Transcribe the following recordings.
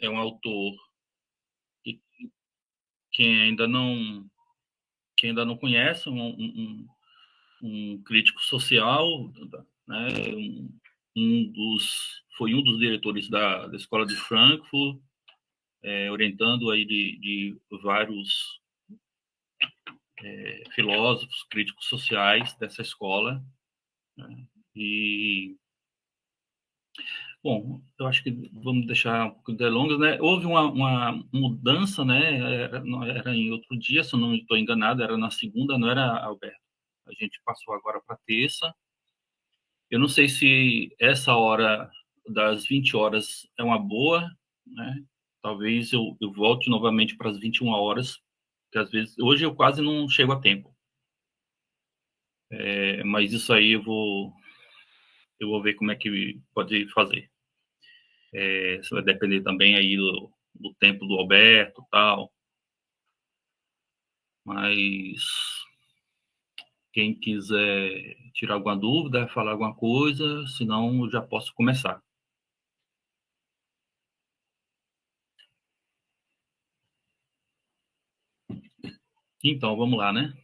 é um autor que quem ainda não conhece, um crítico social, né? Foi um dos diretores da Escola de Frankfurt, orientando aí de vários filósofos, críticos sociais dessa escola, né? E, bom, eu acho que vamos deixar um pouco de delongas, né? Houve uma mudança, né? Não era em outro dia, se eu não estou enganado, era na segunda, não era, Alberto? A gente passou agora para terça. Eu não sei se essa hora das 20 horas é uma boa, né? Talvez eu volte novamente para as 21 horas, que às vezes hoje eu quase não chego a tempo. Mas isso aí eu vou ver como é que pode fazer. Isso vai depender também aí do tempo do Alberto, tal. Mas quem quiser tirar alguma dúvida, falar alguma coisa, senão eu já posso começar. Então, vamos lá, né?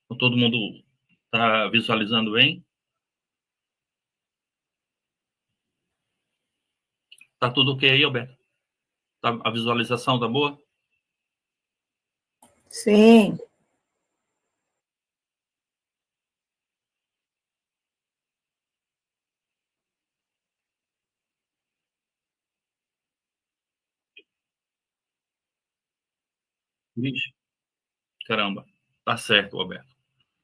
Então, todo mundo está visualizando bem? Tá tudo ok aí, Alberto? A visualização tá boa? Sim. Vixe, caramba. Tá certo, Alberto.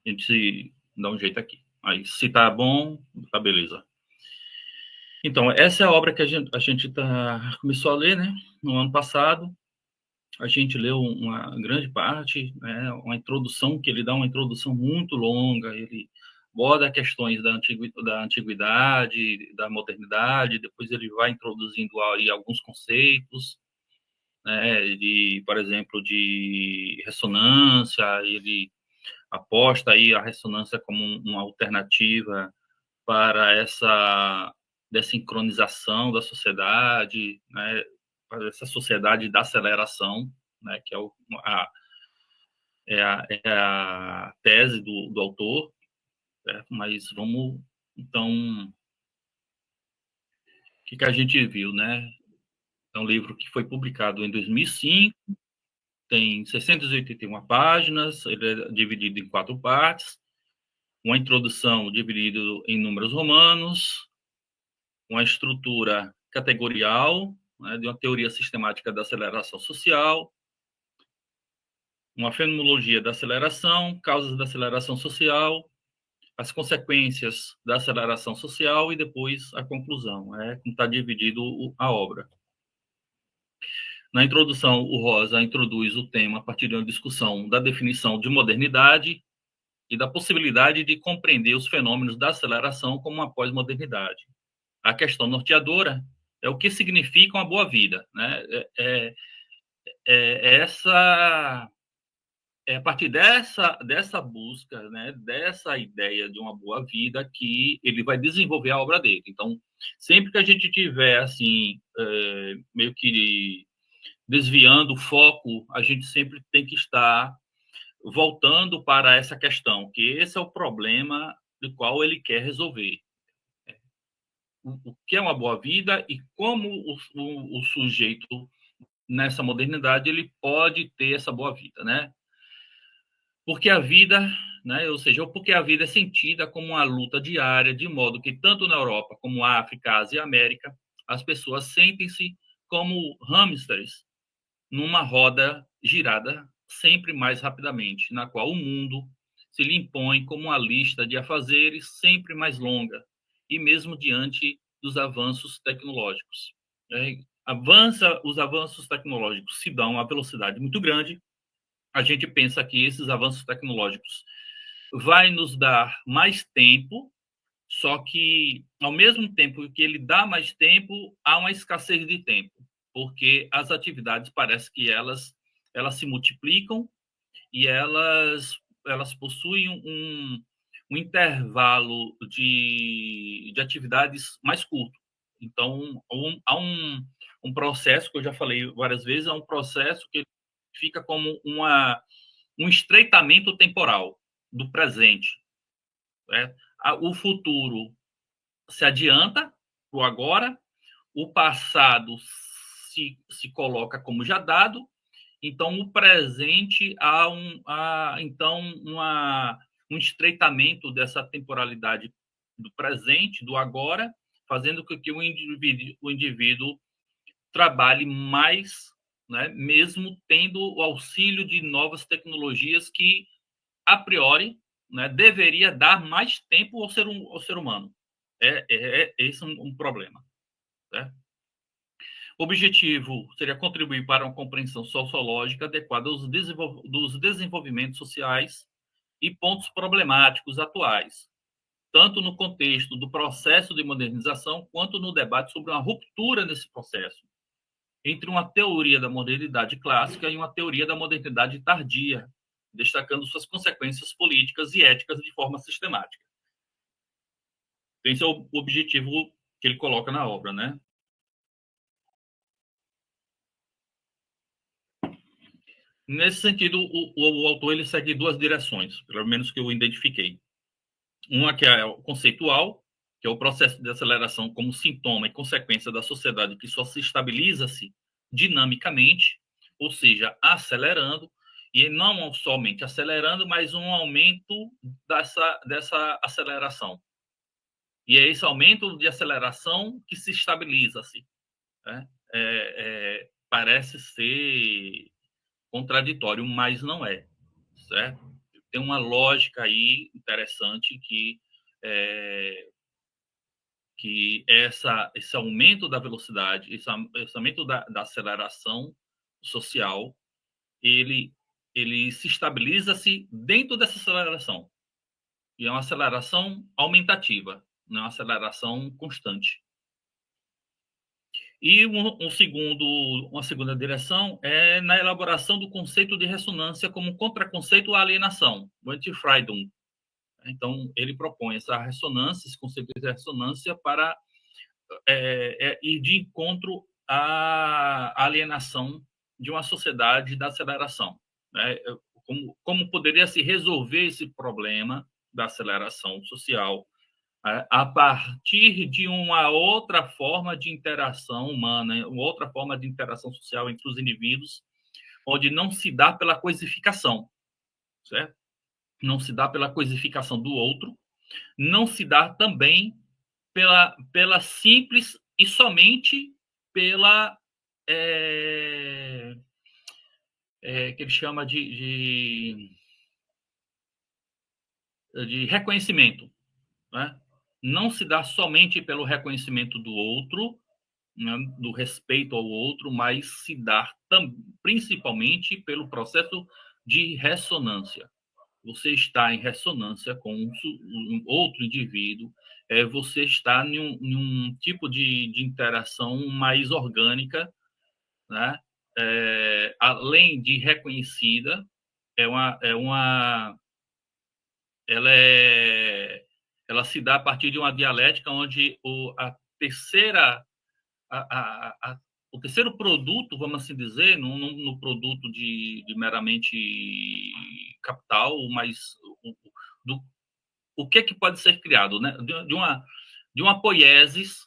A gente se dá um jeito aqui. Aí, se tá bom, tá beleza. Então, essa é a obra que a gente começou a ler, né? No ano passado. A gente leu uma grande parte, né? Uma introdução, que ele dá uma introdução muito longa, ele aborda questões da antiguidade, da modernidade, depois ele vai introduzindo aí alguns conceitos, né? Por exemplo, de ressonância, ele aposta aí a ressonância como uma alternativa para essa desincronização da sociedade, né, para essa sociedade da aceleração, né, que é a tese do autor, certo? Mas vamos, então, o que a gente viu, né? É um livro que foi publicado em 2005, tem 681 páginas, ele é dividido em 4 partes, uma introdução dividida em números romanos, uma estrutura categorial, né, de uma teoria sistemática da aceleração social, uma fenomenologia da aceleração, causas da aceleração social, as consequências da aceleração social e depois a conclusão. Como está dividido a obra. Na introdução, o Rosa introduz o tema a partir de uma discussão da definição de modernidade e da possibilidade de compreender os fenômenos da aceleração como uma pós-modernidade. A questão norteadora é o que significa uma boa vida, né? É a partir dessa busca, né, dessa ideia de uma boa vida que ele vai desenvolver a obra dele. Então, sempre que a gente tiver assim, meio que desviando o foco, a gente sempre tem que estar voltando para essa questão, que esse é o problema do qual ele quer resolver. O que é uma boa vida e como o sujeito nessa modernidade ele pode ter essa boa vida, né? Porque a vida, né, ou seja, porque a vida é sentida como uma luta diária, de modo que tanto na Europa como África, Ásia e América, as pessoas sentem-se como hamsters numa roda girada sempre mais rapidamente, na qual o mundo se lhe impõe como uma lista de afazeres sempre mais longa, e mesmo diante dos avanços tecnológicos. Os avanços tecnológicos se dão a velocidade muito grande. A gente pensa que esses avanços tecnológicos vai nos dar mais tempo, só que, ao mesmo tempo que ele dá mais tempo, há uma escassez de tempo, porque as atividades parece que elas elas se multiplicam e elas possuem um intervalo de atividades mais curto. Então, há um processo que eu já falei várias vezes, é um processo que fica como um estreitamento temporal do presente. Né? O futuro se adianta para o agora, o passado se coloca como já dado, então o presente então um estreitamento dessa temporalidade do presente, do agora, fazendo com que o indivíduo trabalhe mais, né, mesmo tendo o auxílio de novas tecnologias que, a priori, né, deveria dar mais tempo ao ser humano. Esse um problema. Né? O objetivo seria contribuir para uma compreensão sociológica adequada dos desenvolvimentos sociais e pontos problemáticos atuais, tanto no contexto do processo de modernização, quanto no debate sobre uma ruptura nesse processo, entre uma teoria da modernidade clássica e uma teoria da modernidade tardia, destacando suas consequências políticas e éticas de forma sistemática. Esse é o objetivo que ele coloca na obra, né? Nesse sentido, o autor ele segue duas direções, pelo menos que eu identifiquei. Uma que é o conceitual, que é o processo de aceleração como sintoma e consequência da sociedade que só se estabiliza-se dinamicamente, ou seja, acelerando, e não somente acelerando, mas um aumento dessa aceleração. E é esse aumento de aceleração que se estabiliza-se. Né? Parece ser contraditório, mas não é, certo? Tem uma lógica aí interessante que esse aumento da velocidade, esse aumento da aceleração social, ele se estabiliza-se dentro dessa aceleração. E é uma aceleração aumentativa, não é uma aceleração constante. E uma segunda direção é na elaboração do conceito de ressonância como contraconceito à alienação, o Anti-Freudom. Então, ele propõe essa ressonância, esse conceito de ressonância para ir de encontro à alienação de uma sociedade da aceleração. Né? Como poderia se resolver esse problema da aceleração social a partir de uma outra forma de interação humana, uma outra forma de interação social entre os indivíduos, onde não se dá pela coisificação, certo? Não se dá pela coisificação do outro, não se dá também pela simples e somente pela que ele chama de reconhecimento, né? Não se dá somente pelo reconhecimento do outro, né, do respeito ao outro, mas se dá principalmente pelo processo de ressonância. Você está em ressonância com um outro indivíduo, você está em um tipo de interação mais orgânica, né? Além de reconhecida, ela se dá a partir de uma dialética onde o terceiro produto, vamos assim dizer, no produto de meramente capital, mas o que pode ser criado, né? De uma poiesis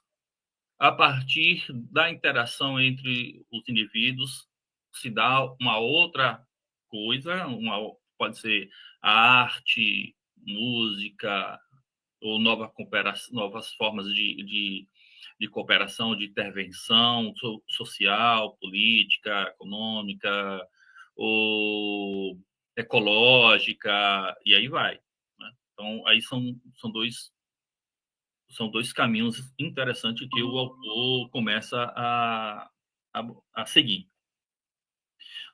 a partir da interação entre os indivíduos, se dá uma outra coisa, pode ser a arte, música, ou novas formas de cooperação, de intervenção social, política, econômica, ou ecológica, e aí vai. Né? Então, aí são dois caminhos interessantes que o autor começa a seguir.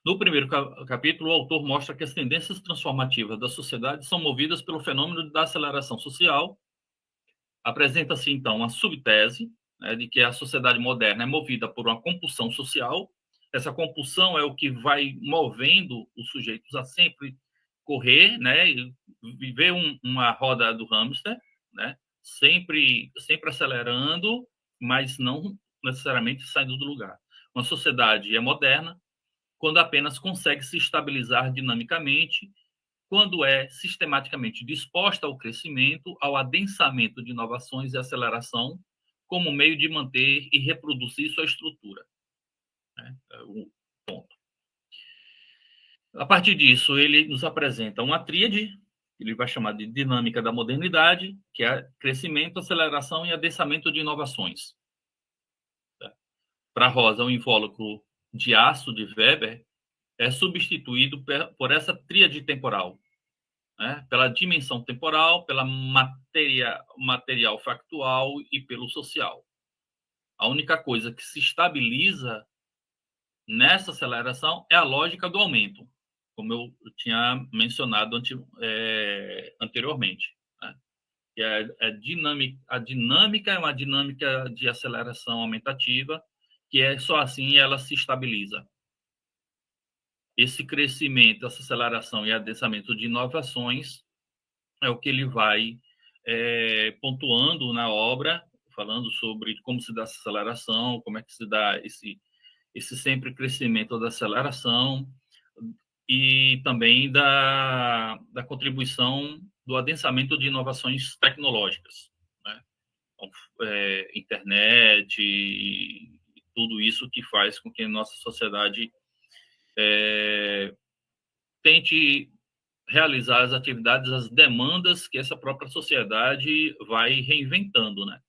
No primeiro capítulo, o autor mostra que as tendências transformativas da sociedade são movidas pelo fenômeno da aceleração social. Apresenta-se, então, uma subtese, né, de que a sociedade moderna é movida por uma compulsão social Essa compulsão é o que vai movendo os sujeitos a sempre correr, né, e viver uma roda do hamster, né, sempre acelerando, mas não necessariamente saindo do lugar. Uma sociedade é moderna quando apenas consegue se estabilizar dinamicamente, quando é sistematicamente disposta ao crescimento, ao adensamento de inovações e aceleração, como meio de manter e reproduzir sua estrutura. Né? O ponto. A partir disso, ele nos apresenta uma tríade, ele vai chamar de dinâmica da modernidade, que é crescimento, aceleração e adensamento de inovações. Para Rosa, o invólucro de aço de Weber é substituído por essa tríade temporal, né? Pela dimensão temporal, pela material factual e pelo social. A única coisa que se estabiliza nessa aceleração é a lógica do aumento, como eu tinha mencionado anteriormente. Né? E a dinâmica é uma dinâmica de aceleração aumentativa, que é só assim ela se estabiliza. Esse crescimento, essa aceleração e adensamento de inovações é o que ele vai pontuando na obra, falando sobre como se dá essa aceleração, como é que se dá esse sempre crescimento da aceleração e também da contribuição do adensamento de inovações tecnológicas, né? Então, internet e tudo isso que faz com que a nossa sociedade tente realizar as atividades, as demandas que essa própria sociedade vai reinventando, né?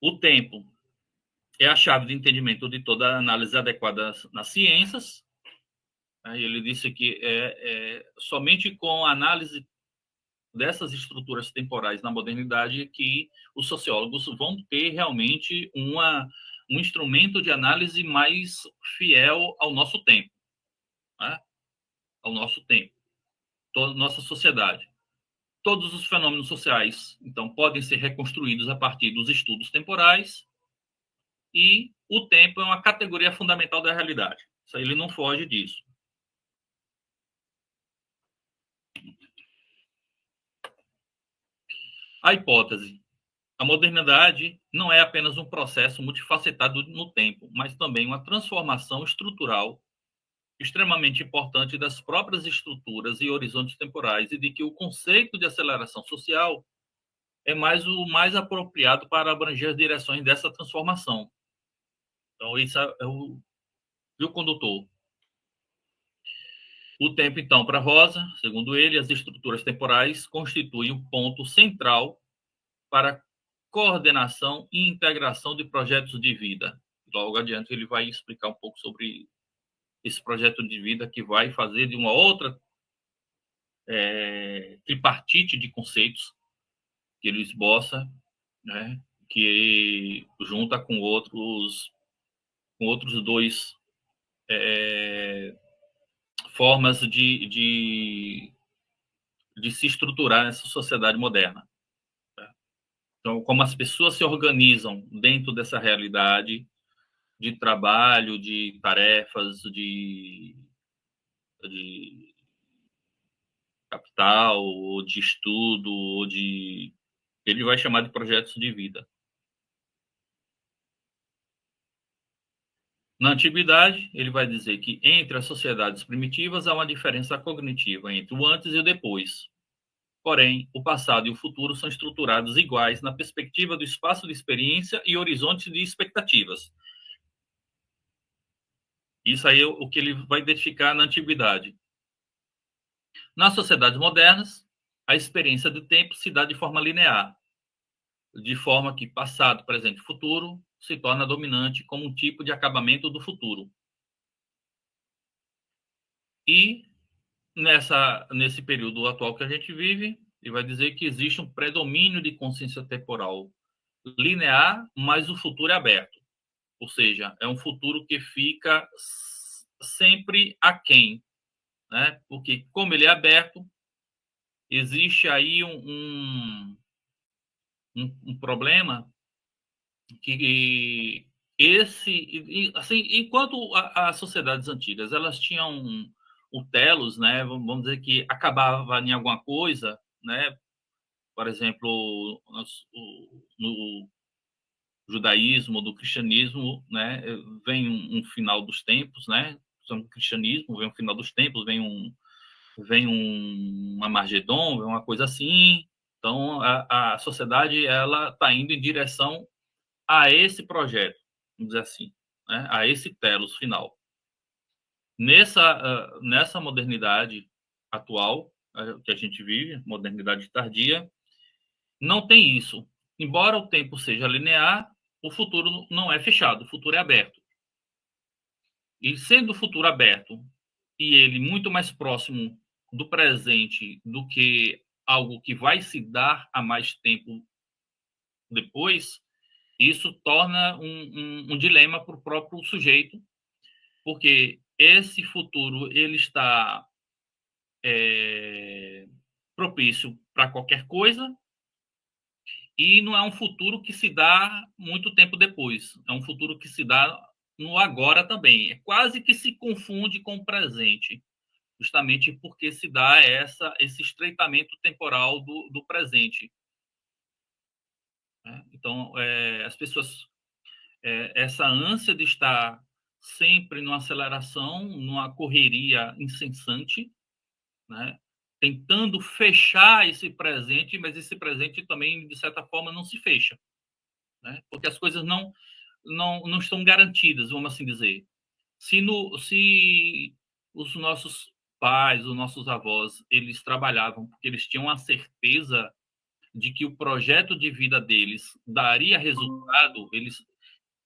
O tempo é a chave de entendimento de toda análise adequada nas ciências. Ele disse que somente com a análise dessas estruturas temporais na modernidade que os sociólogos vão ter realmente um instrumento de análise mais fiel ao nosso tempo, né? Ao nosso tempo, toda nossa sociedade. Todos os fenômenos sociais, então, podem ser reconstruídos a partir dos estudos temporais e o tempo é uma categoria fundamental da realidade. Isso aí ele não foge disso. A hipótese. A modernidade não é apenas um processo multifacetado no tempo, mas também uma transformação estrutural extremamente importante das próprias estruturas e horizontes temporais e de que o conceito de aceleração social é o mais apropriado para abranger as direções dessa transformação. Então, isso é o condutor. O tempo, então, para Rosa, segundo ele, as estruturas temporais constituem um ponto central para coordenação e integração de projetos de vida. Logo adiante, ele vai explicar um pouco sobre esse projeto de vida que vai fazer de uma outra tripartite de conceitos que ele esboça, né, que junta com outros dois formas de se estruturar nessa sociedade moderna. Tá? Então, como as pessoas se organizam dentro dessa realidade de trabalho, de tarefas, de capital, ou de estudo, ou de... Ele vai chamar de projetos de vida. Na antiguidade, ele vai dizer que entre as sociedades primitivas há uma diferença cognitiva entre o antes e o depois. Porém, o passado e o futuro são estruturados iguais na perspectiva do espaço de experiência e horizonte de expectativas. Isso aí é o que ele vai identificar na antiguidade. Nas sociedades modernas, a experiência do tempo se dá de forma linear, de forma que passado, presente e futuro se torna dominante como um tipo de acabamento do futuro. E nesse período atual que a gente vive, ele vai dizer que existe um predomínio de consciência temporal linear, mas o futuro é aberto. Ou seja, é um futuro que fica sempre aquém, né? Porque, como ele é aberto, existe aí um problema que assim, enquanto as sociedades antigas elas tinham o telos, né, vamos dizer que acabava em alguma coisa, né, por exemplo, no judaísmo, do cristianismo, né, vem um final dos tempos, né, do cristianismo, vem um final dos tempos, vem um Armagedon, vem uma coisa assim. Então a sociedade ela está indo em direção a esse projeto, vamos dizer assim, né, a esse telos final. Nessa modernidade atual que a gente vive, modernidade tardia, não tem isso. Embora o tempo seja linear, o futuro não é fechado, o futuro é aberto. E sendo o futuro aberto e ele muito mais próximo do presente do que algo que vai se dar a mais tempo depois, isso torna um dilema para o próprio sujeito, porque esse futuro ele está propício para qualquer coisa e não é um futuro que se dá muito tempo depois. É um futuro que se dá no agora também. É quase que se confunde com o presente, justamente porque se dá esse estreitamento temporal do presente. Né? Então, as pessoas, essa ânsia de estar sempre numa aceleração, numa correria incessante, né? Tentando fechar esse presente, mas esse presente também, de certa forma, não se fecha, né? Porque as coisas não estão garantidas, vamos assim dizer. Se os nossos pais, os nossos avós, eles trabalhavam porque eles tinham a certeza de que o projeto de vida deles daria resultado,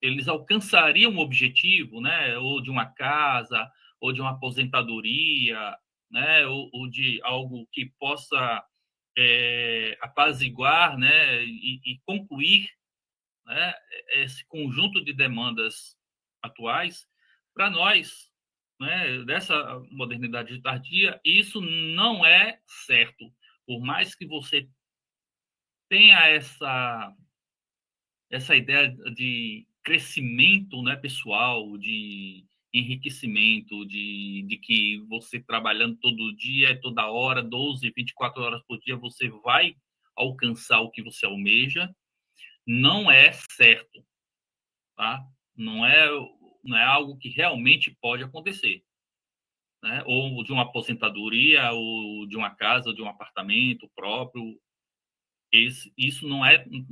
eles alcançariam o objetivo, né? Ou de uma casa, ou de uma aposentadoria, né? Ou de algo que possa apaziguar, né? E concluir, né, esse conjunto de demandas atuais, para nós, né, dessa modernidade tardia, isso não é certo. Por mais que você tenha essa ideia de crescimento, né, pessoal, de enriquecimento, de que você trabalhando todo dia, toda hora, 12, 24 horas por dia, você vai alcançar o que você almeja, não é certo, tá? Não é, não é algo que realmente pode acontecer, né? Ou de uma aposentadoria, ou de uma casa, ou de um apartamento próprio. Isso não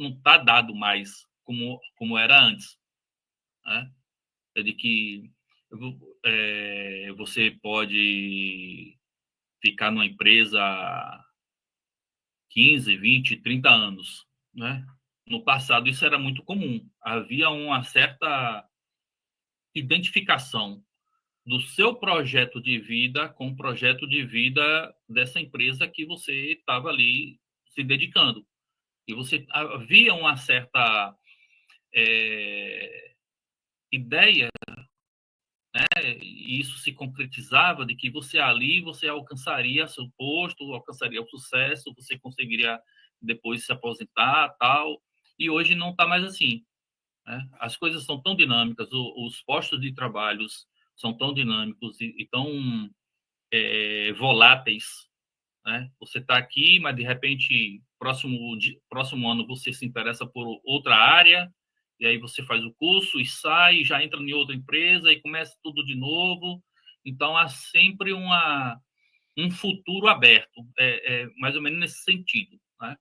está dado mais como era antes, né? É de que você pode ficar numa empresa 15, 20, 30 anos, né? No passado isso era muito comum. Havia uma certa identificação do seu projeto de vida com o projeto de vida dessa empresa que você estava ali se dedicando. E você havia uma certa ideia, né, e isso se concretizava de que você ali você alcançaria seu posto, alcançaria o sucesso, você conseguiria depois se aposentar, tal. E hoje não está mais assim, né? As coisas são tão dinâmicas, os postos de trabalho são tão dinâmicos e tão voláteis, né? Você está aqui, mas de repente próximo ano você se interessa por outra área e aí você faz o curso e sai, já entra em outra empresa e começa tudo de novo. Então há sempre um futuro aberto, mais ou menos nesse sentido, né?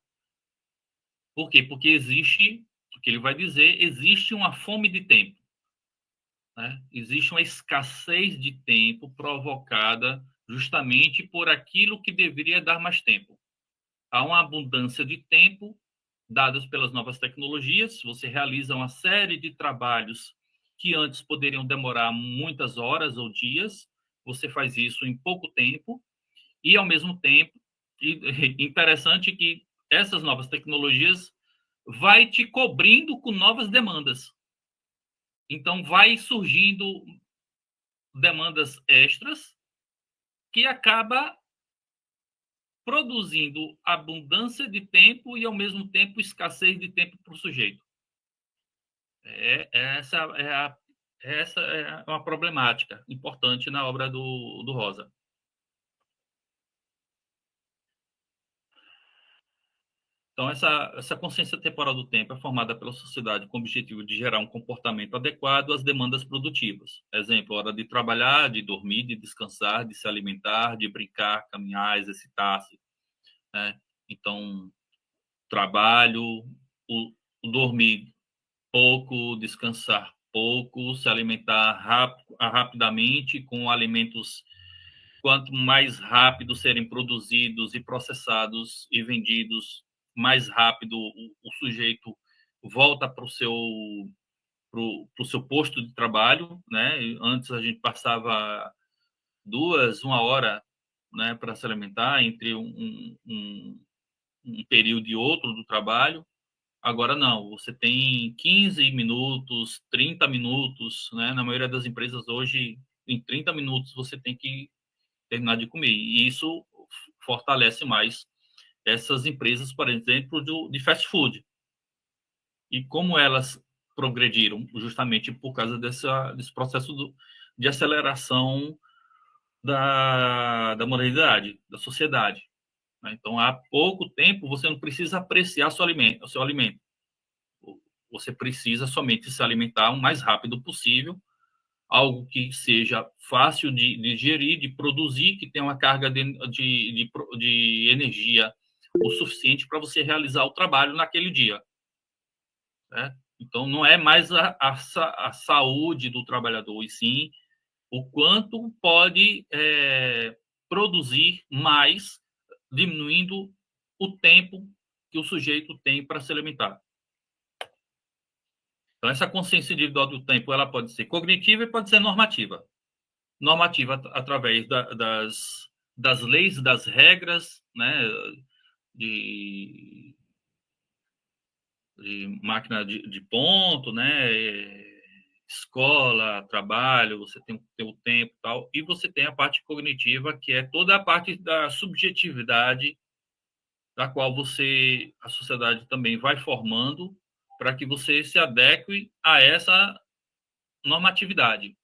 Por quê? Porque existe, o que ele vai dizer, existe uma fome de tempo, né? Existe uma escassez de tempo provocada justamente por aquilo que deveria dar mais tempo. Há uma abundância de tempo dadas pelas novas tecnologias. Você realiza uma série de trabalhos que antes poderiam demorar muitas horas ou dias. Você faz isso em pouco tempo e, ao mesmo tempo, interessante que essas novas tecnologias vai te cobrindo com novas demandas. Então, vai surgindo demandas extras que acaba produzindo abundância de tempo e, ao mesmo tempo, escassez de tempo para o sujeito. Essa essa é uma problemática importante na obra do Rosa. Então, essa consciência temporal do tempo é formada pela sociedade com o objetivo de gerar um comportamento adequado às demandas produtivas. Exemplo, hora de trabalhar, de dormir, de descansar, de se alimentar, de brincar, caminhar, exercitar-se. Né? Então, trabalho, o dormir pouco, descansar pouco, se alimentar rapidamente com alimentos quanto mais rápido serem produzidos e processados e vendidos, mais rápido o sujeito volta para o seu posto de trabalho, né? Antes a gente passava uma hora, né, para se alimentar entre um período e outro do trabalho. Agora não, você tem 15 minutos, 30 minutos, né? Na maioria das empresas hoje, em 30 minutos você tem que terminar de comer. E isso fortalece mais essas empresas, por exemplo, de fast food. E como elas progrediram justamente por causa desse processo de aceleração da modernidade, da sociedade. Né? Então, há pouco tempo, você não precisa apreciar o seu alimento. Você precisa somente se alimentar o mais rápido possível, algo que seja fácil de digerir, de produzir, que tenha uma carga de energia o suficiente para você realizar o trabalho naquele dia. Né? Então, não é mais a saúde do trabalhador, e sim o quanto pode produzir mais, diminuindo o tempo que o sujeito tem para se alimentar. Então, essa consciência individual do tempo ela pode ser cognitiva e pode ser normativa. Normativa através das leis, das regras, né, de, de máquina de ponto, né, escola, trabalho, você tem o tempo e tal, e você tem a parte cognitiva, que é toda a parte da subjetividade, da qual a sociedade também vai formando para que você se adeque a essa normatividade.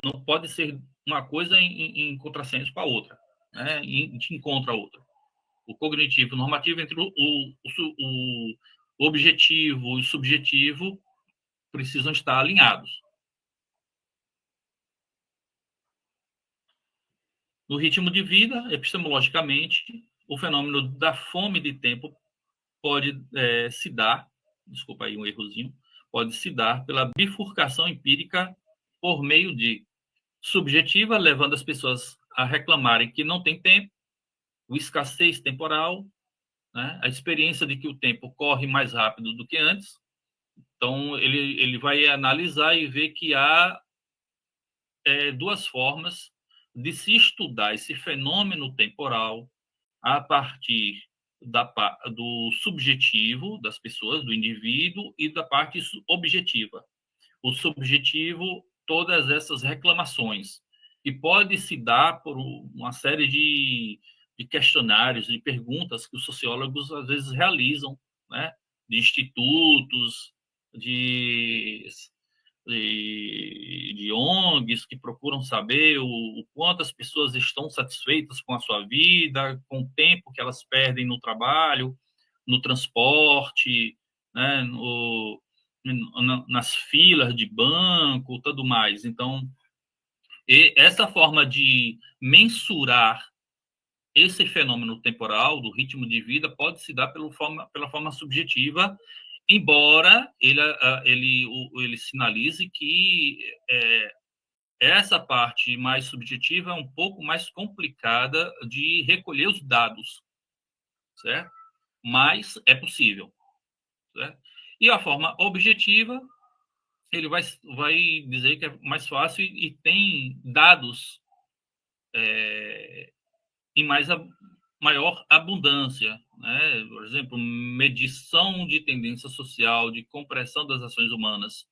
Não pode ser uma coisa em contrassenso com a outra, né? Te encontra a outra. O cognitivo, o normativo entre o objetivo e o subjetivo precisam estar alinhados. No ritmo de vida, epistemologicamente, o fenômeno da fome de tempo pode se dar, desculpa aí um errozinho, pode se dar pela bifurcação empírica por meio de subjetiva, levando as pessoas a reclamarem que não tem tempo, o escassez temporal, né? A experiência de que o tempo corre mais rápido do que antes. Então, ele vai analisar e ver que há duas formas de se estudar esse fenômeno temporal a partir do subjetivo das pessoas, do indivíduo, e da parte objetiva. O subjetivo, todas essas reclamações. E pode se dar por uma série de questionários, de perguntas que os sociólogos às vezes realizam, né? De institutos, de, de ONGs que procuram saber o quanto as pessoas estão satisfeitas com a sua vida, com o tempo que elas perdem no trabalho, no transporte, né? Nas filas de banco, tudo mais. Então, essa forma de mensurar esse fenômeno temporal do ritmo de vida pode se dar pela forma subjetiva, embora ele sinalize que essa parte mais subjetiva é um pouco mais complicada de recolher os dados, certo? Mas é possível, certo? E a forma objetiva, ele vai dizer que é mais fácil e tem dados em maior abundância, né? Por exemplo, medição de tendência social, de compressão das ações humanas.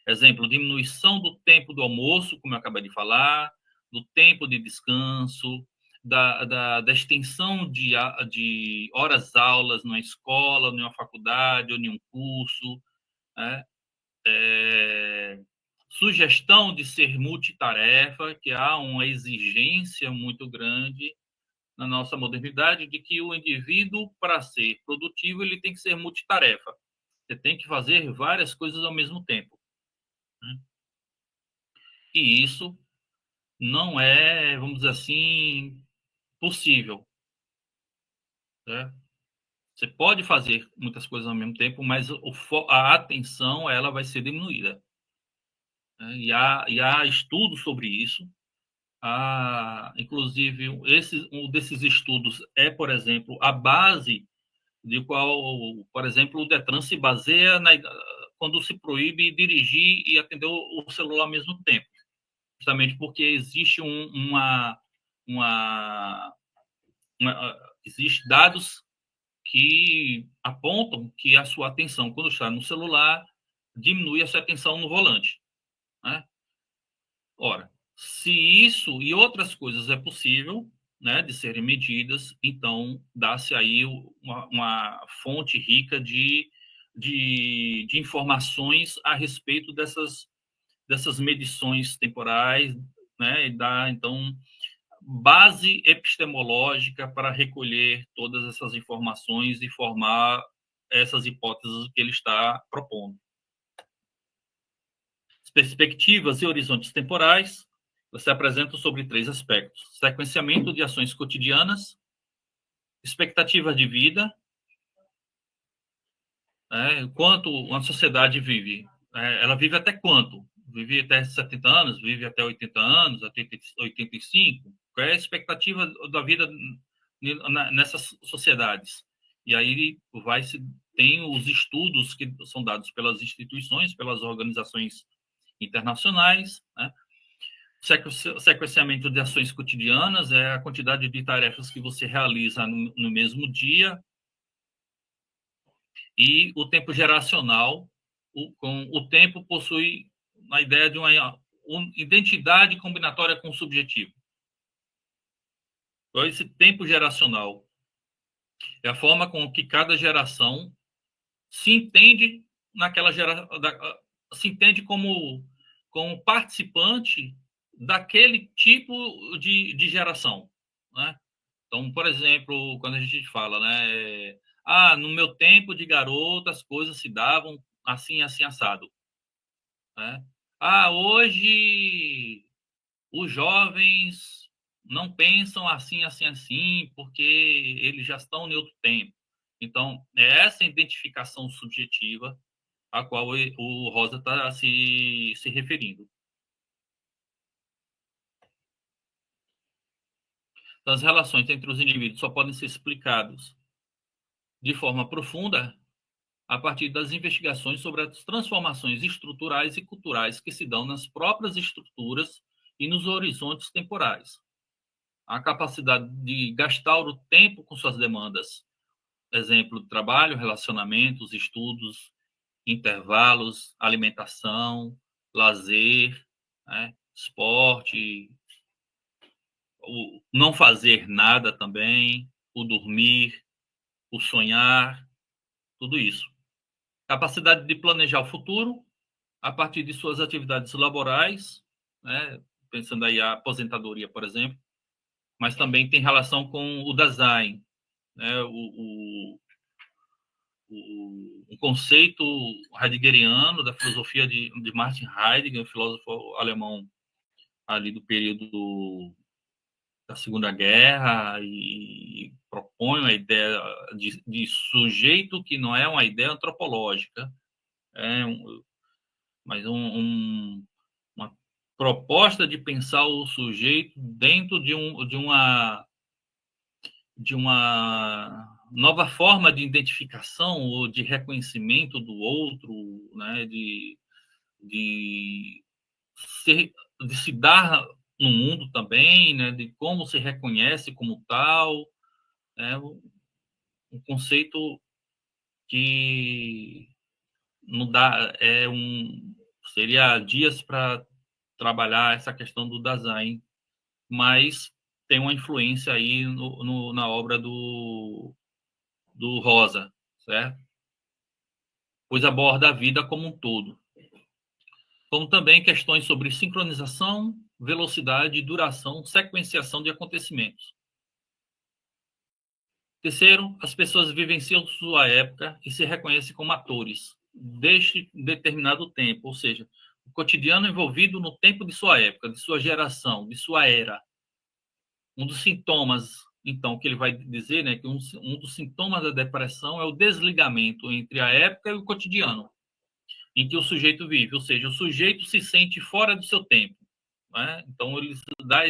Exemplo, diminuição do tempo do almoço, como eu acabei de falar, do tempo de descanso, da extensão de horas aulas numa escola, numa faculdade ou em um curso, né? Sugestão de ser multitarefa, que há uma exigência muito grande na nossa modernidade de que o indivíduo, para ser produtivo, ele tem que ser multitarefa. Você tem que fazer várias coisas ao mesmo tempo, né? E isso não é, vamos dizer assim, possível, né? Você pode fazer muitas coisas ao mesmo tempo, mas a atenção ela vai ser diminuída, né? E há estudos sobre isso. Inclusive, um desses estudos é, por exemplo, a base de qual, por exemplo, o Detran se baseia quando se proíbe dirigir e atender o celular ao mesmo tempo, justamente porque existe uma, existe dados que apontam que a sua atenção quando está no celular diminui a sua atenção no volante, né? Ora, se isso e outras coisas é possível, né, de serem medidas, então dá-se aí uma fonte rica de informações a respeito dessas medições temporais, né, e dá, então, base epistemológica para recolher todas essas informações e formar essas hipóteses que ele está propondo. Perspectivas e horizontes temporais, você apresenta sobre 3 aspectos: sequenciamento de ações cotidianas, expectativa de vida, né, quanto uma sociedade vive. Ela vive até quanto? Vive até 70 anos? Vive até 80 anos? Até 85? Qual é a expectativa da vida nessas sociedades? E aí tem os estudos que são dados pelas instituições, pelas organizações internacionais, né? Sequenciamento de ações cotidianas é a quantidade de tarefas que você realiza no mesmo dia, e o tempo geracional, com o tempo possui a ideia de uma identidade combinatória com o subjetivo. Então, esse tempo geracional é a forma com que cada geração se entende naquela geração, se entende como participante daquele tipo de geração, né? Então, por exemplo, quando a gente fala, né, no meu tempo de garoto as coisas se davam assim, assim, assado, né? Hoje os jovens não pensam assim, assim, assim, porque eles já estão em outro tempo. Então, é essa identificação subjetiva a qual o Rosa está se referindo. Então, as relações entre os indivíduos só podem ser explicadas de forma profunda a partir das investigações sobre as transformações estruturais e culturais que se dão nas próprias estruturas e nos horizontes temporais. A capacidade de gastar o tempo com suas demandas, exemplo, trabalho, relacionamentos, estudos, intervalos, alimentação, lazer, né, esporte, o não fazer nada também, o dormir, o sonhar, tudo isso. Capacidade de planejar o futuro a partir de suas atividades laborais, né, pensando aí a aposentadoria, por exemplo, mas também tem relação com o design, né, o conceito heideggeriano da filosofia de Martin Heidegger, um filósofo alemão ali do período da Segunda Guerra, e propõe uma ideia de sujeito que não é uma ideia antropológica, mas uma proposta de pensar o sujeito dentro de uma nova forma de identificação ou de reconhecimento do outro, né, de, ser, de se dar no mundo também, né, de como se reconhece como tal, né, um conceito que não dá, seria dias para trabalhar essa questão do design, mas tem uma influência aí na obra do Rosa, certo? pois aborda a vida como um todo, como também questões sobre sincronização, velocidade, duração, sequenciação de acontecimentos. Terceiro, as pessoas vivenciam sua época e se reconhecem como atores deste determinado tempo, ou seja, o cotidiano envolvido no tempo de sua época, de sua geração, de sua era. Um dos sintomas, então, que ele vai dizer, né, que um dos sintomas da depressão é o desligamento entre a época e o cotidiano em que o sujeito vive, ou seja, o sujeito se sente fora do seu tempo, né? Então ele dá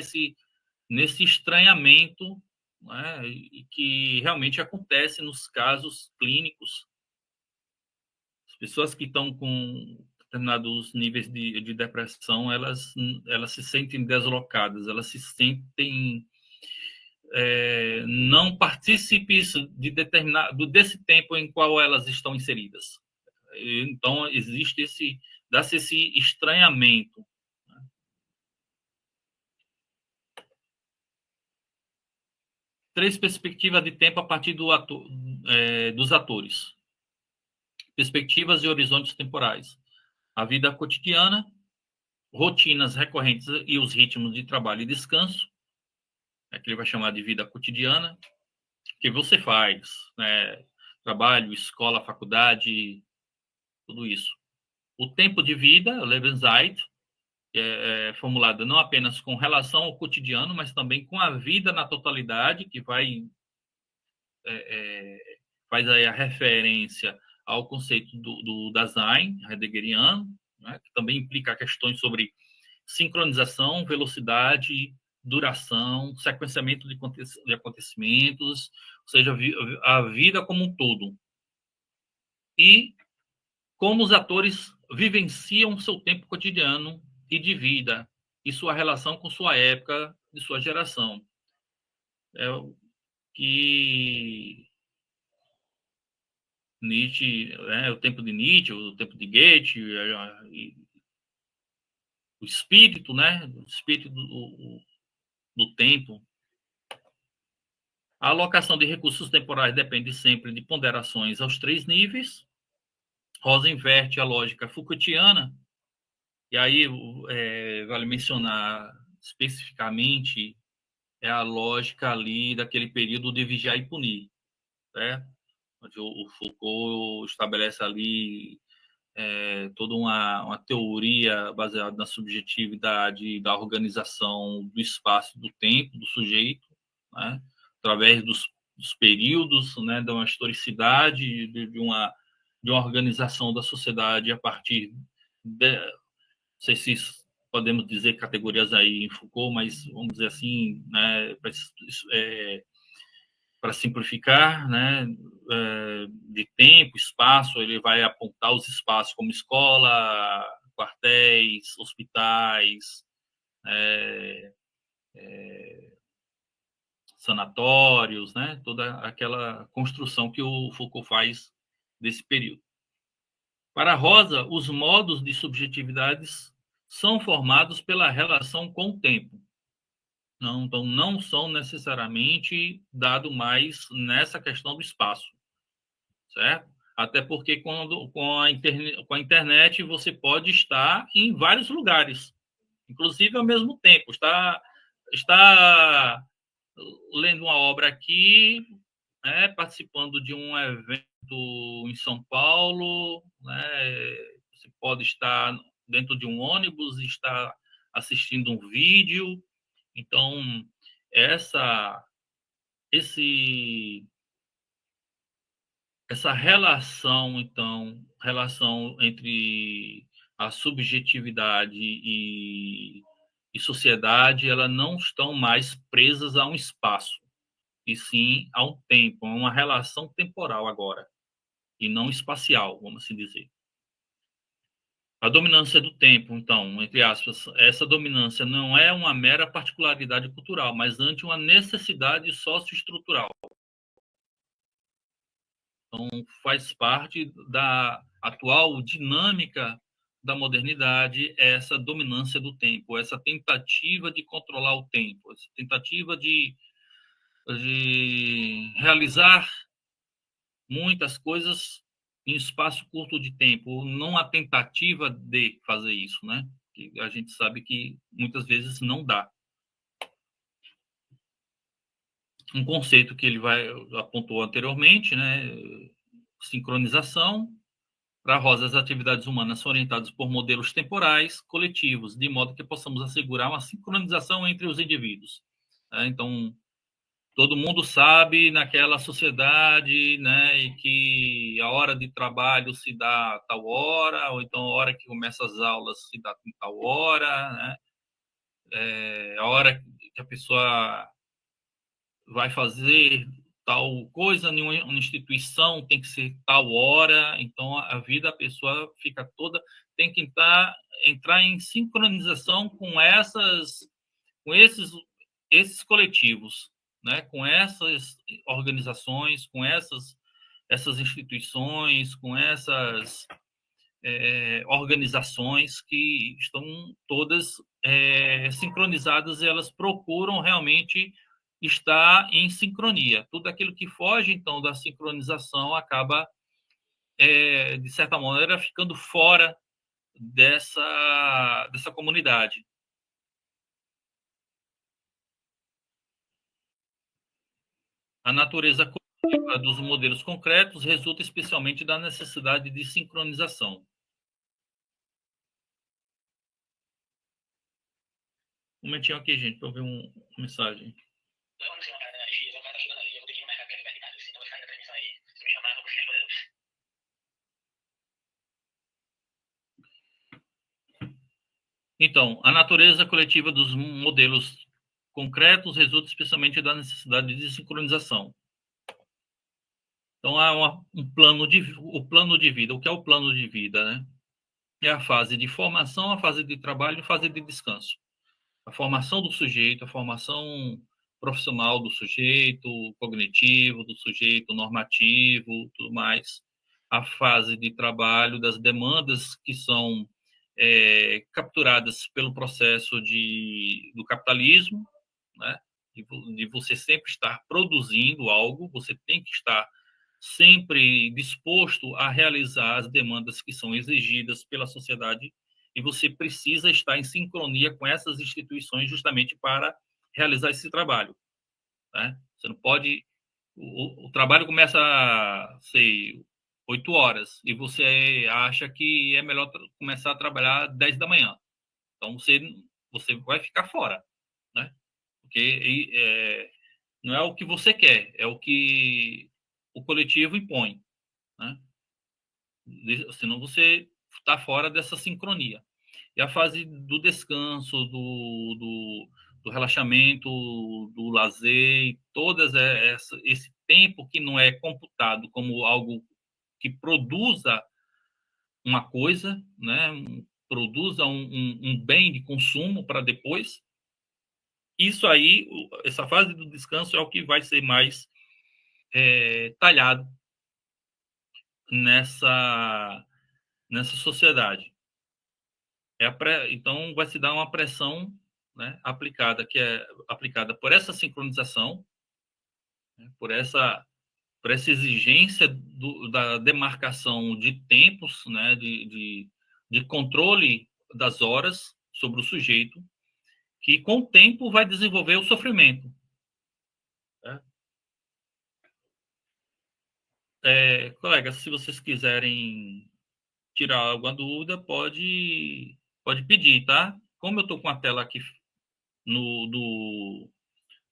nesse estranhamento, né, e que realmente acontece nos casos clínicos. As pessoas que estão com determinados níveis de depressão, elas se sentem deslocadas, elas se sentem não partícipes de determinado desse tempo em qual elas estão inseridas. Então existe dá-se esse estranhamento. Três perspectivas de tempo a partir dos atores. Perspectivas e horizontes temporais. A vida cotidiana, rotinas recorrentes e os ritmos de trabalho e descanso, que ele vai chamar de vida cotidiana, que você faz, né? Trabalho, escola, faculdade, tudo isso. O tempo de vida, Lebenszeit, formulada não apenas com relação ao cotidiano, mas também com a vida na totalidade, que faz aí a referência ao conceito do Dasein, heideggeriano, né, que também implica questões sobre sincronização, velocidade, duração, sequenciamento de acontecimentos, ou seja, a vida como um todo. E como os atores vivenciam seu tempo cotidiano e de vida e sua relação com sua época de sua geração. É o que Nietzsche, o tempo de Nietzsche, o tempo de Goethe, o espírito, né? O espírito do tempo. A alocação de recursos temporais depende sempre de ponderações aos três níveis. Rosa inverte a lógica Foucaultiana, e aí vale mencionar especificamente a lógica ali daquele período de vigiar e punir, certo? Onde o Foucault estabelece ali toda uma teoria baseada na subjetividade da organização do espaço, do tempo, do sujeito, né? Através dos períodos, né? De uma historicidade, de uma organização da sociedade a partir não sei se podemos dizer categorias aí em Foucault, mas vamos dizer assim, né? Para simplificar, né, de tempo, espaço, ele vai apontar os espaços como escola, quartéis, hospitais, sanatórios, né, toda aquela construção que o Foucault faz desse período. Para Rosa, os modos de subjetividades são formados pela relação com o tempo. Então, não são necessariamente dado mais nessa questão do espaço, certo? Até porque com a internet você pode estar em vários lugares, inclusive ao mesmo tempo. Está lendo uma obra aqui, né, participando de um evento em São Paulo, né, você pode estar dentro de um ônibus e estar assistindo um vídeo. Então, essa, esse essa relação, então, relação entre a subjetividade e sociedade, ela não estão mais presas a um espaço, e sim a um tempo, a uma relação temporal agora, e não espacial, vamos assim dizer. A dominância do tempo, então, entre aspas, essa dominância não é uma mera particularidade cultural, mas ante uma necessidade socioestrutural. Então, faz parte da atual dinâmica da modernidade essa dominância do tempo, essa tentativa de controlar o tempo, essa tentativa de realizar muitas coisas em espaço curto de tempo, não a tentativa de fazer isso, né? Que a gente sabe que muitas vezes não dá. Um conceito que ele apontou anteriormente, né? Sincronização. Para Rosa, as atividades humanas são orientadas por modelos temporais coletivos, de modo que possamos assegurar uma sincronização entre os indivíduos. Então, todo mundo sabe naquela sociedade, né, e que a hora de trabalho se dá a tal hora, ou então a hora que começa as aulas se dá a tal hora, né? A hora que a pessoa vai fazer tal coisa em uma instituição tem que ser tal hora, então a vida da pessoa fica toda, tem que entrar em sincronização com esses coletivos, né? Com essas organizações, com essas instituições, com essas organizações que estão todas sincronizadas e elas procuram realmente estar em sincronia. Tudo aquilo que foge, então, da sincronização acaba, de certa maneira, ficando fora dessa comunidade. A natureza coletiva dos modelos concretos resulta especialmente da necessidade de sincronização. Um momentinho aqui, gente, para eu ver uma mensagem. Então, a natureza coletiva dos modelos concretos resulta especialmente da necessidade de sincronização. Então, há o plano de vida. O que é o plano de vida, né? É a fase de formação, a fase de trabalho e a fase de descanso. A formação do sujeito, a formação profissional do sujeito, cognitivo do sujeito, normativo, tudo mais. A fase de trabalho, das demandas que são capturadas pelo processo do capitalismo, né? De você sempre estar produzindo algo, você tem que estar sempre disposto a realizar as demandas que são exigidas pela sociedade e você precisa estar em sincronia com essas instituições justamente para realizar esse trabalho, né? Você não pode... O trabalho começa, sei, 8 horas e você acha que é melhor começar a trabalhar 10 da manhã. Então, você vai ficar fora, né? Porque não é o que você quer, é o que o coletivo impõe, né? Senão você está fora dessa sincronia. E a fase do descanso, do relaxamento, do lazer, esse tempo que não é computado como algo que produza uma coisa, né? Produza um bem de consumo para depois. Isso aí, essa fase do descanso é o que vai ser mais talhado nessa sociedade. Então, vai se dar uma pressão, né, aplicada, que é aplicada por essa sincronização, né, por essa exigência da demarcação de tempos, né, de controle das horas sobre o sujeito, que com o tempo vai desenvolver o sofrimento. Né? Colegas, se vocês quiserem tirar alguma dúvida, pode pedir, tá? Como eu estou com a tela aqui no,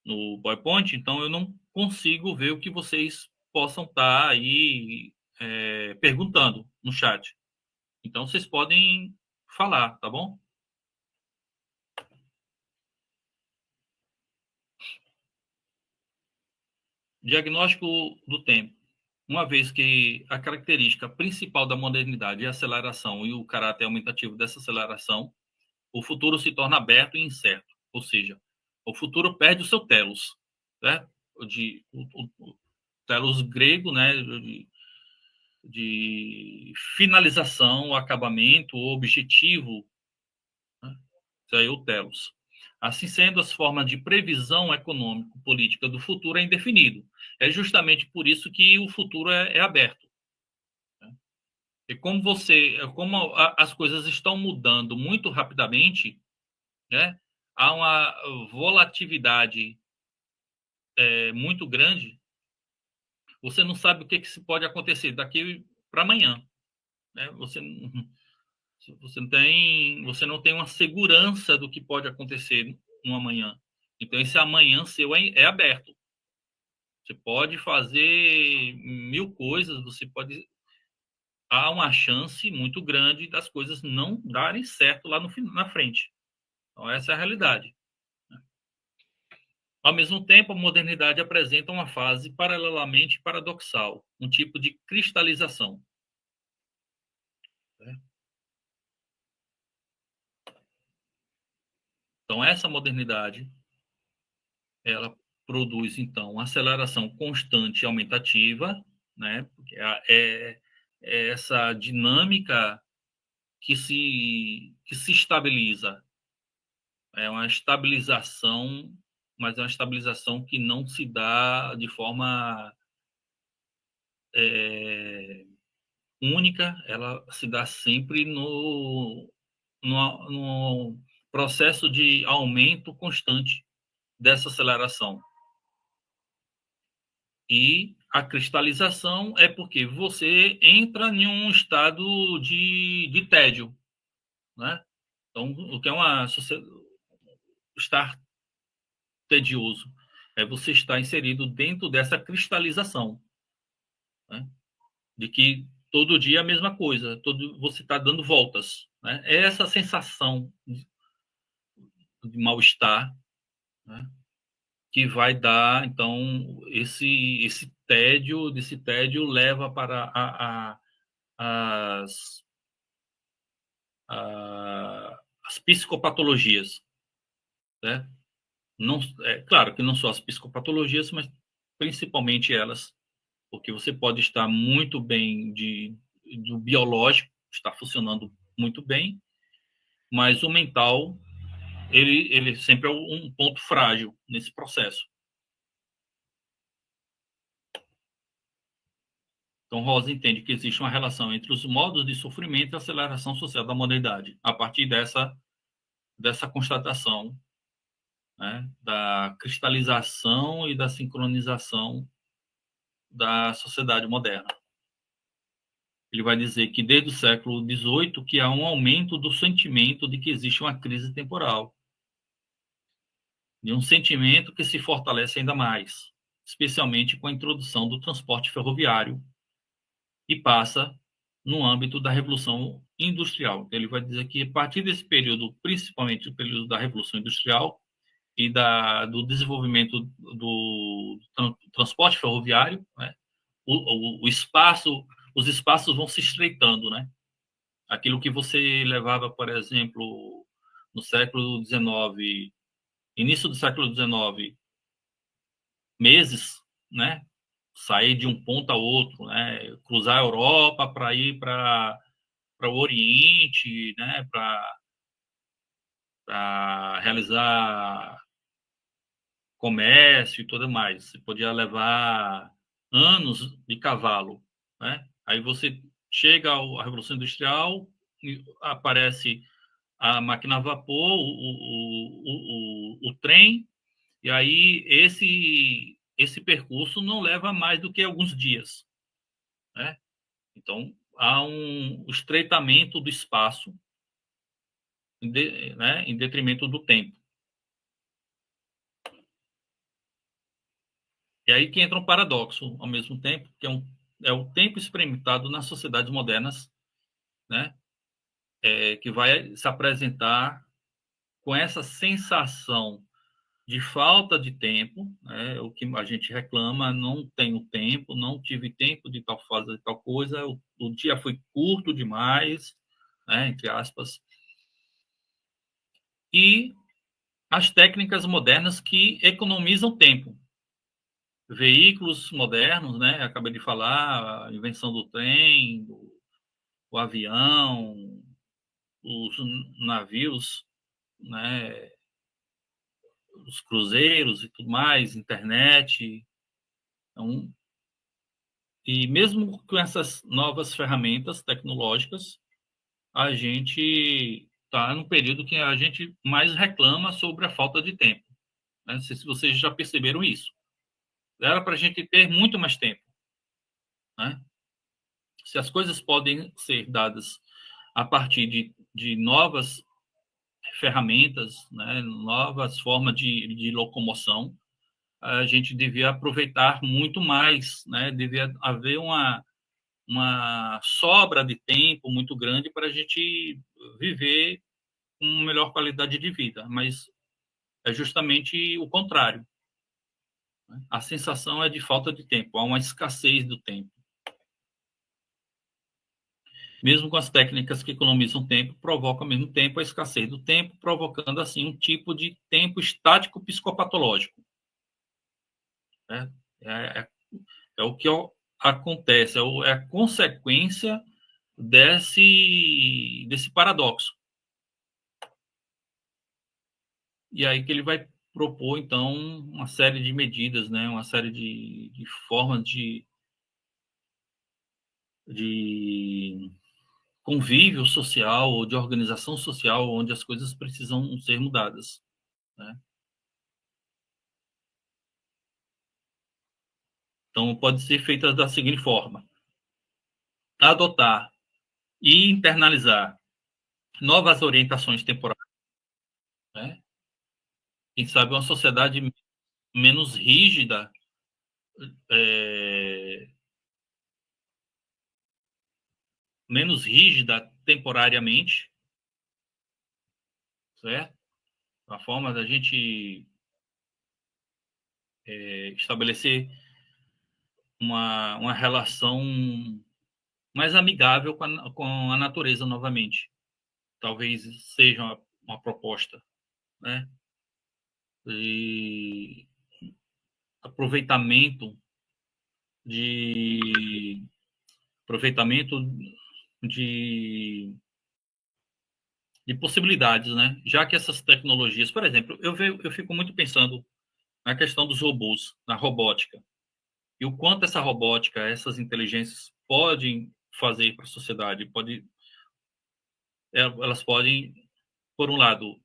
no PowerPoint, então eu não consigo ver o que vocês possam estar aí perguntando no chat. Então, vocês podem falar, tá bom? Diagnóstico do tempo. Uma vez que a característica principal da modernidade é a aceleração e o caráter aumentativo dessa aceleração, o futuro se torna aberto e incerto. Ou seja, o futuro perde o seu telos, certo? O telos grego, né? De finalização, o acabamento, o objetivo, né? Isso aí é o telos. Assim sendo, as formas de previsão econômico-política do futuro é indefinido. É justamente por isso que o futuro é aberto. Né? E como as coisas estão mudando muito rapidamente, né? Há uma volatilidade muito grande. Você não sabe o que se pode acontecer daqui para amanhã, né? Você não tem uma segurança do que pode acontecer no amanhã. Então esse amanhã seu é aberto. Você pode fazer mil coisas, há uma chance muito grande das coisas não darem certo lá na frente. Então essa é a realidade. Ao mesmo tempo, a modernidade apresenta uma fase paralelamente paradoxal, um tipo de cristalização, né? Então, essa modernidade, ela produz, então, uma aceleração constante e aumentativa, né? Porque é essa dinâmica que se estabiliza. É uma estabilização, mas é uma estabilização que não se dá de forma é, única, ela se dá sempre no processo de aumento constante dessa aceleração. E a cristalização é porque você entra em um estado de tédio, né? Então, o que é estar tedioso? É você estar inserido dentro dessa cristalização, né? De que todo dia é a mesma coisa, você está dando voltas, né? É essa sensação de mal-estar, né? Que vai dar, então, esse tédio leva para as, as psicopatologias, né? Não, claro que não só as psicopatologias, mas principalmente elas, porque você pode estar muito bem do biológico, está funcionando muito bem, mas o mental, ele sempre é um ponto frágil nesse processo. Então, Rosa entende que existe uma relação entre os modos de sofrimento e a aceleração social da modernidade, a partir dessa constatação, né, da cristalização e da sincronização da sociedade moderna. Ele vai dizer que desde o século XVIII que há um aumento do sentimento de que existe uma crise temporal, de um sentimento que se fortalece ainda mais, especialmente com a introdução do transporte ferroviário e passa no âmbito da Revolução Industrial. Ele vai dizer que a partir desse período, principalmente o período da Revolução Industrial e do desenvolvimento do transporte ferroviário, né, os espaços vão se estreitando, né? Aquilo que você levava, por exemplo, no século XIX, início do século XIX, meses, né? Sair de um ponto a outro, né? Cruzar a Europa para ir para o Oriente, né? Para realizar comércio e tudo mais. Você podia levar anos de cavalo, né? Aí você chega à Revolução Industrial, e aparece a máquina a vapor, o trem, e aí esse percurso não leva mais do que alguns dias, né? Então, há um estreitamento do espaço, né, em detrimento do tempo. E aí que entra um paradoxo, ao mesmo tempo, que é o tempo experimentado nas sociedades modernas, né, que vai se apresentar com essa sensação de falta de tempo, né, o que a gente reclama, não tenho tempo, não tive tempo de tal fazer tal coisa, o dia foi curto demais, né, entre aspas, e as técnicas modernas que economizam tempo. Veículos modernos, né? Acabei de falar, a invenção do trem, o avião, os navios, né? Os cruzeiros e tudo mais, internet. Então, E mesmo com essas novas ferramentas tecnológicas, a gente está num período que a gente mais reclama sobre a falta de tempo, né? Não sei se vocês já perceberam isso. Era para a gente ter muito mais tempo, né? Se as coisas podem ser dadas a partir de novas ferramentas, né, novas formas de locomoção, a gente devia aproveitar muito mais, né? Devia haver uma sobra de tempo muito grande para a gente viver com melhor qualidade de vida, mas é justamente o contrário, né? A sensação é de falta de tempo, há uma escassez do tempo. Mesmo com as técnicas que economizam tempo, provoca ao mesmo tempo a escassez do tempo, provocando assim um tipo de tempo estático psicopatológico, né? É, é, é o que acontece, é a consequência desse paradoxo. E aí que ele vai propor, então, uma série de medidas, né, uma série de formas de convívio social ou de organização social onde as coisas precisam ser mudadas, né? Então, pode ser feita da seguinte forma: adotar e internalizar novas orientações temporais, né? Quem sabe uma sociedade menos rígida, é, menos rígida temporariamente, certo? A forma da gente estabelecer uma relação mais amigável com a natureza novamente. Talvez seja uma proposta, né? E aproveitamento de aproveitamento de, de possibilidades, né? Já que essas tecnologias, por exemplo, eu fico muito pensando na questão dos robôs, na robótica, e o quanto essa robótica, essas inteligências podem fazer para a sociedade, elas podem, por um lado,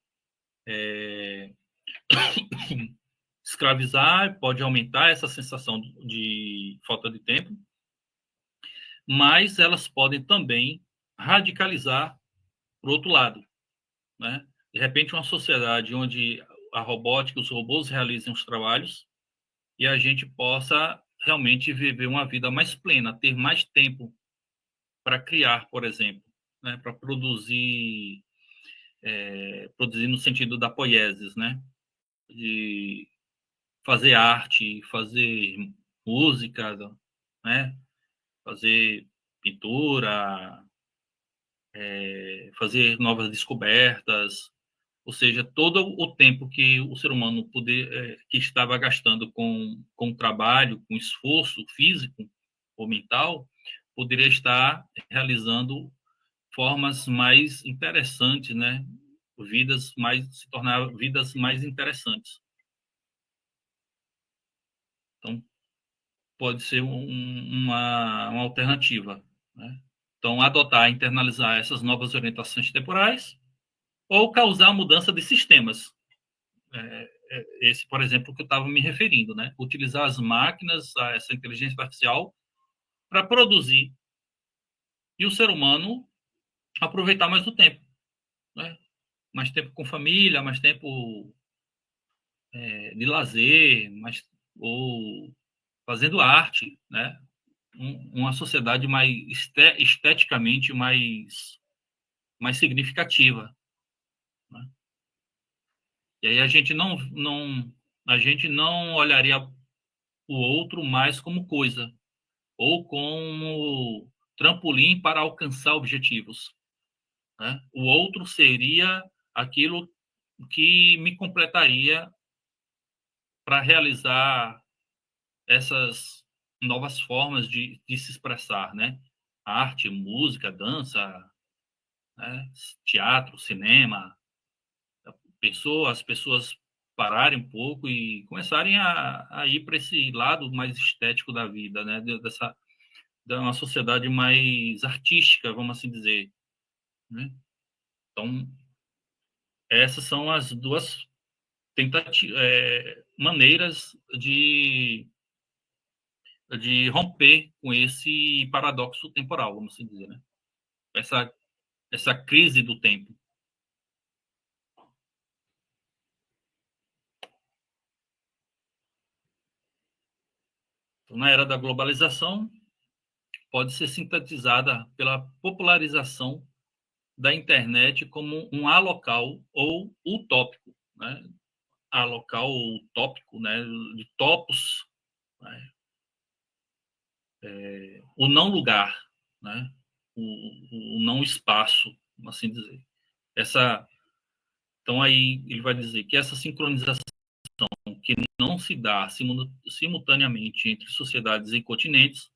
escravizar, pode aumentar essa sensação de falta de tempo, mas elas podem também radicalizar para o outro lado, né? De repente, uma sociedade onde a robótica, os robôs realizem os trabalhos e a gente possa realmente viver uma vida mais plena, ter mais tempo para criar, por exemplo, né? Para produzir no sentido da poiesis, né? De fazer arte, fazer música, né? Fazer pintura, fazer novas descobertas, ou seja, todo o tempo que o ser humano que estava gastando com trabalho, com esforço físico ou mental, poderia estar realizando formas mais interessantes, né? Se tornar vidas mais interessantes. Então, pode ser uma alternativa, né? Então, adotar, internalizar essas novas orientações temporais ou causar mudança de sistemas. Esse, por exemplo, que eu estava me referindo, né? Utilizar as máquinas, essa inteligência artificial, para produzir e o ser humano aproveitar mais o tempo, né? Mais tempo com família, mais tempo de lazer, ou fazendo arte, né? Uma sociedade mais esteticamente mais significativa, né? E aí a gente não olharia o outro mais como coisa ou como trampolim para alcançar objetivos, né? O outro seria aquilo que me completaria para realizar essas novas formas de se expressar, né? Arte, música, dança, né? Teatro, cinema. As pessoas pararem um pouco e começarem a ir para esse lado mais estético da vida, né? uma sociedade mais artística, vamos assim dizer, né? Então, essas são as duas maneiras de romper com esse paradoxo temporal, vamos assim dizer, né? Essa crise do tempo. Então, na era da globalização, pode ser sintetizada pela popularização da internet como um alocal ou utópico, né? Alocal ou utópico, né? De topos, né? O não lugar, né? O não espaço, assim dizer. Então aí ele vai dizer que essa sincronização que não se dá simultaneamente entre sociedades e continentes,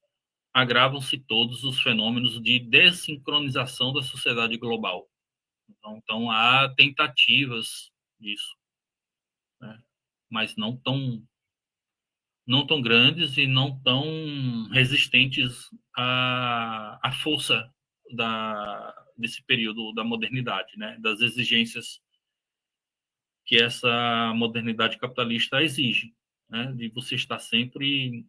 agravam-se todos os fenômenos de desincronização da sociedade global. Então há tentativas disso, né? Mas não tão grandes e não tão resistentes à força desse período da modernidade, né? Das exigências que essa modernidade capitalista exige, né? De você estar sempre